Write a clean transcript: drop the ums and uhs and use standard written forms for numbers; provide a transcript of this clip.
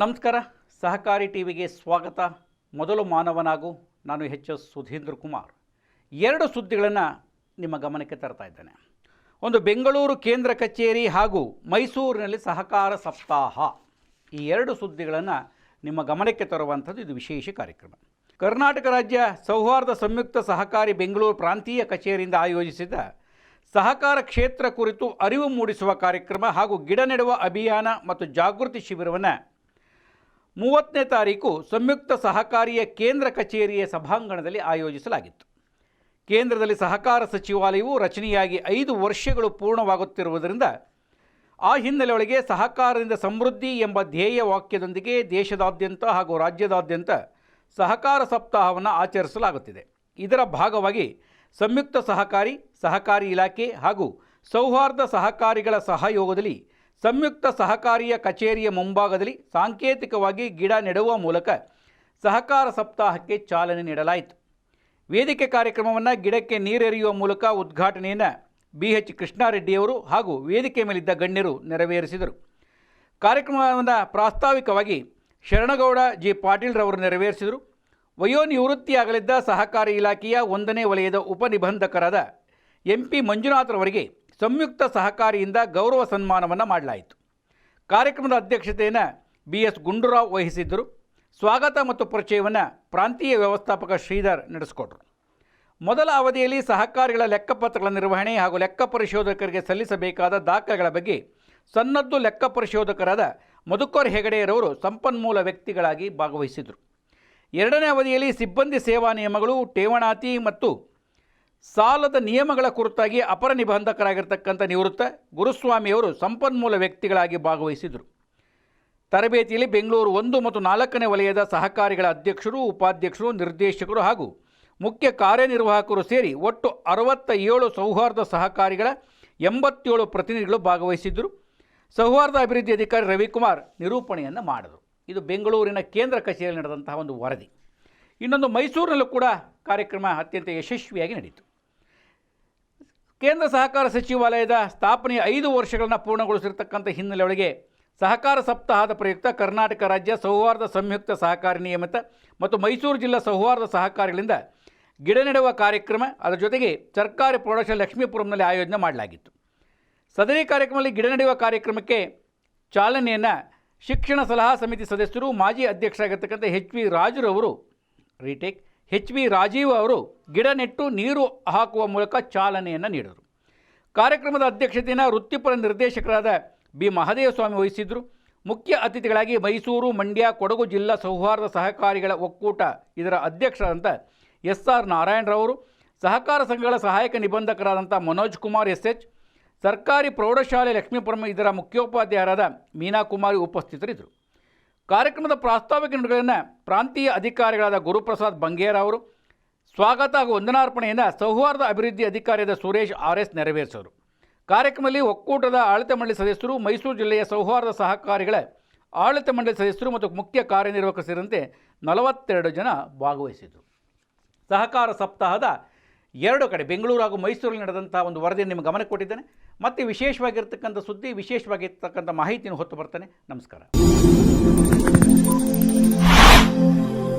ನಮಸ್ಕಾರ. ಸಹಕಾರಿ ಟಿವಿಗೆ ಸ್ವಾಗತ. ಮೊದಲು ಮಾನವನಾಗು. ನಾನು ಎಚ್ ಸುಧೀಂದ್ರ ಕುಮಾರ್. ಎರಡು ಸುದ್ದಿಗಳನ್ನು ನಿಮ್ಮ ಗಮನಕ್ಕೆ ತರ್ತಾ ಇದ್ದೇನೆ. ಒಂದು, ಬೆಂಗಳೂರು ಕೇಂದ್ರ ಕಚೇರಿ ಹಾಗೂ ಮೈಸೂರಿನಲ್ಲಿ ಸಹಕಾರ ಸಪ್ತಾಹ. ಈ ಎರಡು ಸುದ್ದಿಗಳನ್ನು ನಿಮ್ಮ ಗಮನಕ್ಕೆ ತರುವಂಥದ್ದು ಇದು ವಿಶೇಷ ಕಾರ್ಯಕ್ರಮ. ಕರ್ನಾಟಕ ರಾಜ್ಯ ಸೌಹಾರ್ದ ಸಂಯುಕ್ತ ಸಹಕಾರಿ ಬೆಂಗಳೂರು ಪ್ರಾಂತೀಯ ಕಚೇರಿಯಿಂದ ಆಯೋಜಿಸಿದ ಸಹಕಾರ ಕ್ಷೇತ್ರ ಕುರಿತು ಅರಿವು ಮೂಡಿಸುವ ಕಾರ್ಯಕ್ರಮ ಹಾಗೂ ಗಿಡ ನೆಡುವ ಅಭಿಯಾನ ಮತ್ತು ಜಾಗೃತಿ ಶಿಬಿರವನ್ನು 30ನೇ ತಾರೀಕು ಸಂಯುಕ್ತ ಸಹಕಾರಿಯ ಕೇಂದ್ರ ಕಚೇರಿಯ ಸಭಾಂಗಣದಲ್ಲಿ ಆಯೋಜಿಸಲಾಗಿತ್ತು. ಕೇಂದ್ರದಲ್ಲಿ ಸಹಕಾರ ಸಚಿವಾಲಯವು ರಚನೆಯಾಗಿ 5 ವರ್ಷಗಳು ಪೂರ್ಣವಾಗುತ್ತಿರುವುದರಿಂದ ಆ ಹಿನ್ನೆಲೆಯೊಳಗೆ ಸಹಕಾರದಿಂದ ಸಮೃದ್ಧಿ ಎಂಬ ಧ್ಯೇಯ ವಾಕ್ಯದೊಂದಿಗೆ ದೇಶದಾದ್ಯಂತ ಹಾಗೂ ರಾಜ್ಯದಾದ್ಯಂತ ಸಹಕಾರ ಸಪ್ತಾಹವನ್ನು ಆಚರಿಸಲಾಗುತ್ತಿದೆ. ಇದರ ಭಾಗವಾಗಿ ಸಂಯುಕ್ತ ಸಹಕಾರಿ ಇಲಾಖೆ ಹಾಗೂ ಸೌಹಾರ್ದ ಸಹಕಾರಿಗಳ ಸಹಯೋಗದಲ್ಲಿ ಸಂಯುಕ್ತ ಸಹಕಾರಿಯ ಕಚೇರಿಯ ಮುಂಭಾಗದಲ್ಲಿ ಸಾಂಕೇತಿಕವಾಗಿ ಗಿಡ ನೆಡುವ ಮೂಲಕ ಸಹಕಾರ ಸಪ್ತಾಹಕ್ಕೆ ಚಾಲನೆ ನೀಡಲಾಯಿತು. ವೇದಿಕೆ ಕಾರ್ಯಕ್ರಮವನ್ನು ಗಿಡಕ್ಕೆ ನೀರೆರೆಯುವ ಮೂಲಕ ಉದ್ಘಾಟನೆಯನ್ನು BH ಕೃಷ್ಣಾರೆಡ್ಡಿಯವರು ಹಾಗೂ ವೇದಿಕೆ ಮೇಲಿದ್ದ ಗಣ್ಯರು ನೆರವೇರಿಸಿದರು. ಕಾರ್ಯಕ್ರಮವನ್ನು ಪ್ರಾಸ್ತಾವಿಕವಾಗಿ ಶರಣಗೌಡ ಜಿ ಪಾಟೀಲ್ರವರು ನೆರವೇರಿಸಿದರು. ವಯೋನಿವೃತ್ತಿಯಾಗಲಿದ್ದ ಸಹಕಾರಿ ಇಲಾಖೆಯ 1ನೇ ವಲಯದ ಉಪನಿಬಂಧಕರಾದ MP ಮಂಜುನಾಥ್ರವರಿಗೆ ಸಂಯುಕ್ತ ಸಹಕಾರಿಯಿಂದ ಗೌರವ ಸನ್ಮಾನವನ್ನು ಮಾಡಲಾಯಿತು. ಕಾರ್ಯಕ್ರಮದ ಅಧ್ಯಕ್ಷತೆಯನ್ನು BS ಗುಂಡೂರಾವ್ ವಹಿಸಿದ್ದರು. ಸ್ವಾಗತ ಮತ್ತು ಪರಿಚಯವನ್ನು ಪ್ರಾಂತೀಯ ವ್ಯವಸ್ಥಾಪಕ ಶ್ರೀಧರ್ ನಡೆಸಿಕೊಟ್ರು. ಮೊದಲ ಅವಧಿಯಲ್ಲಿ ಸಹಕಾರಿಗಳ ಲೆಕ್ಕಪತ್ರಗಳ ನಿರ್ವಹಣೆ ಹಾಗೂ ಲೆಕ್ಕ ಪರಿಶೋಧಕರಿಗೆ ಸಲ್ಲಿಸಬೇಕಾದ ದಾಖಲೆಗಳ ಬಗ್ಗೆ ಸನ್ನದ್ದು ಲೆಕ್ಕ ಪರಿಶೋಧಕರಾದ ಮಧುಕರ್ ಹೆಗಡೆಯರವರು ಸಂಪನ್ಮೂಲ ವ್ಯಕ್ತಿಗಳಾಗಿ ಭಾಗವಹಿಸಿದರು. 2ನೇ ಅವಧಿಯಲ್ಲಿ ಸಿಬ್ಬಂದಿ ಸೇವಾ ನಿಯಮಗಳು, ಠೇವಣಾತಿ ಮತ್ತು ಸಾಲದ ನಿಯಮಗಳ ಕುರಿತಾಗಿ ಅಪರ ನಿಬಂಧಕರಾಗಿರ್ತಕ್ಕಂಥ ನಿವೃತ್ತ ಗುರುಸ್ವಾಮಿಯವರು ಸಂಪನ್ಮೂಲ ವ್ಯಕ್ತಿಗಳಾಗಿ ಭಾಗವಹಿಸಿದರು. ತರಬೇತಿಯಲ್ಲಿ ಬೆಂಗಳೂರು 1 ಮತ್ತು 4ನೇ ವಲಯದ ಸಹಕಾರಿಗಳ ಅಧ್ಯಕ್ಷರು, ಉಪಾಧ್ಯಕ್ಷರು, ನಿರ್ದೇಶಕರು ಹಾಗೂ ಮುಖ್ಯ ಕಾರ್ಯನಿರ್ವಾಹಕರು ಸೇರಿ ಒಟ್ಟು 67 ಸೌಹಾರ್ದ ಸಹಕಾರಿಗಳ 87 ಪ್ರತಿನಿಧಿಗಳು ಭಾಗವಹಿಸಿದ್ದರು. ಸೌಹಾರ್ದ ಅಭಿವೃದ್ಧಿ ಅಧಿಕಾರಿ ರವಿಕುಮಾರ್ ನಿರೂಪಣೆಯನ್ನು ಮಾಡಿದರು. ಇದು ಬೆಂಗಳೂರಿನ ಕೇಂದ್ರ ಕಚೇರಿಯಲ್ಲಿ ನಡೆದಂತಹ ಒಂದು ವರದಿ. ಇನ್ನೊಂದು, ಮೈಸೂರಿನಲ್ಲೂ ಕೂಡ ಕಾರ್ಯಕ್ರಮ ಅತ್ಯಂತ ಯಶಸ್ವಿಯಾಗಿ ನಡೆಯಿತು. ಕೇಂದ್ರ ಸಹಕಾರ ಸಚಿವಾಲಯದ ಸ್ಥಾಪನೆಯ 5 ವರ್ಷಗಳನ್ನು ಪೂರ್ಣಗೊಳಿಸಿರ್ತಕ್ಕಂಥ ಹಿನ್ನೆಲೆಯೊಳಗೆ ಸಹಕಾರ ಸಪ್ತಾಹದ ಪ್ರಯುಕ್ತ ಕರ್ನಾಟಕ ರಾಜ್ಯ ಸೌಹಾರ್ದ ಸಂಯುಕ್ತ ಸಹಕಾರಿ ನಿಯಮಿತ ಮತ್ತು ಮೈಸೂರು ಜಿಲ್ಲಾ ಸೌಹಾರ್ದ ಸಹಕಾರಿಗಳಿಂದ ಗಿಡ ನೆಡುವ ಕಾರ್ಯಕ್ರಮ, ಅದರ ಜೊತೆಗೆ ಸರ್ಕಾರಿ ಪ್ರೌಢಶಾಲೆ ಲಕ್ಷ್ಮೀಪುರಂನಲ್ಲಿ ಆಯೋಜನೆ ಮಾಡಲಾಗಿತ್ತು. ಸದರಿ ಕಾರ್ಯಕ್ರಮದಲ್ಲಿ ಗಿಡ ನೆಡುವ ಕಾರ್ಯಕ್ರಮಕ್ಕೆ ಚಾಲನೆಯನ್ನು ಶಿಕ್ಷಣ ಸಲಹಾ ಸಮಿತಿ ಸದಸ್ಯರು, ಮಾಜಿ ಅಧ್ಯಕ್ಷರಾಗಿರ್ತಕ್ಕಂಥ ಎಚ್ ವಿ ರಾಜೀವ್ ಅವರು ಗಿಡ ನೆಟ್ಟು ನೀರು ಹಾಕುವ ಮೂಲಕ ಚಾಲನೆಯನ್ನು ನೀಡಿದರು. ಕಾರ್ಯಕ್ರಮದ ಅಧ್ಯಕ್ಷತೆಯನ್ನು ವೃತ್ತಿಪರ ನಿರ್ದೇಶಕರಾದ ಬಿ ಮಹದೇವಸ್ವಾಮಿ ವಹಿಸಿದ್ದರು. ಮುಖ್ಯ ಅತಿಥಿಗಳಾಗಿ ಮೈಸೂರು, ಮಂಡ್ಯ, ಕೊಡಗು ಜಿಲ್ಲಾ ಸೌಹಾರ್ದ ಸಹಕಾರಿಗಳ ಒಕ್ಕೂಟ ಇದರ ಅಧ್ಯಕ್ಷರಾದಂಥ SR ನಾರಾಯಣರವರು, ಸಹಕಾರ ಸಂಘಗಳ ಸಹಾಯಕ ನಿಬಂಧಕರಾದಂಥ ಮನೋಜ್ ಕುಮಾರ್ SH, ಸರ್ಕಾರಿ ಪ್ರೌಢಶಾಲೆ ಲಕ್ಷ್ಮೀಪುರಂ ಇದರ ಮುಖ್ಯೋಪಾಧ್ಯಾಯರಾದ ಮೀನಾಕುಮಾರಿ ಉಪಸ್ಥಿತರಿದ್ದರು. ಕಾರ್ಯಕ್ರಮದ ಪ್ರಾಸ್ತಾವಿಕ ನುಡಿಗಳನ್ನು ಪ್ರಾಂತೀಯ ಅಧಿಕಾರಿಗಳಾದ ಗುರುಪ್ರಸಾದ್ ಬಂಗೇರ ಅವರು, ಸ್ವಾಗತ ಹಾಗೂ ವಂದನಾರ್ಪಣೆಯನ್ನು ಸೌಹಾರ್ದ ಅಭಿವೃದ್ಧಿ ಅಧಿಕಾರಿಯಾದ ಸುರೇಶ್ RS ನೆರವೇರಿಸಿದರು. ಕಾರ್ಯಕ್ರಮದಲ್ಲಿ ಒಕ್ಕೂಟದ ಆಡಳಿತ ಮಂಡಳಿ ಸದಸ್ಯರು, ಮೈಸೂರು ಜಿಲ್ಲೆಯ ಸೌಹಾರ್ದ ಸಹಕಾರಿಗಳ ಆಡಳಿತ ಮಂಡಳಿ ಸದಸ್ಯರು ಮತ್ತು ಮುಖ್ಯ ಕಾರ್ಯನಿರ್ವಾಹಕರು ಸೇರಿದಂತೆ 42 ಜನ ಭಾಗವಹಿಸಿದರು. ಸಹಕಾರ ಸಪ್ತಾಹದ 2 ಕಡೆ ಬೆಂಗಳೂರು ಹಾಗೂ ಮೈಸೂರಲ್ಲಿ ನಡೆದಂಥ ಒಂದು ವರದಿಯನ್ನು ನಿಮಗೆ ಗಮನಕ್ಕೆ ಕೊಟ್ಟಿದ್ದೇನೆ. ಮತ್ತು ವಿಶೇಷವಾಗಿರ್ತಕ್ಕಂಥ ಸುದ್ದಿ, ವಿಶೇಷವಾಗಿರ್ತಕ್ಕಂಥ ಮಾಹಿತಿಯನ್ನು ಹೊತ್ತು ಬರ್ತಾನೆ. ನಮಸ್ಕಾರ.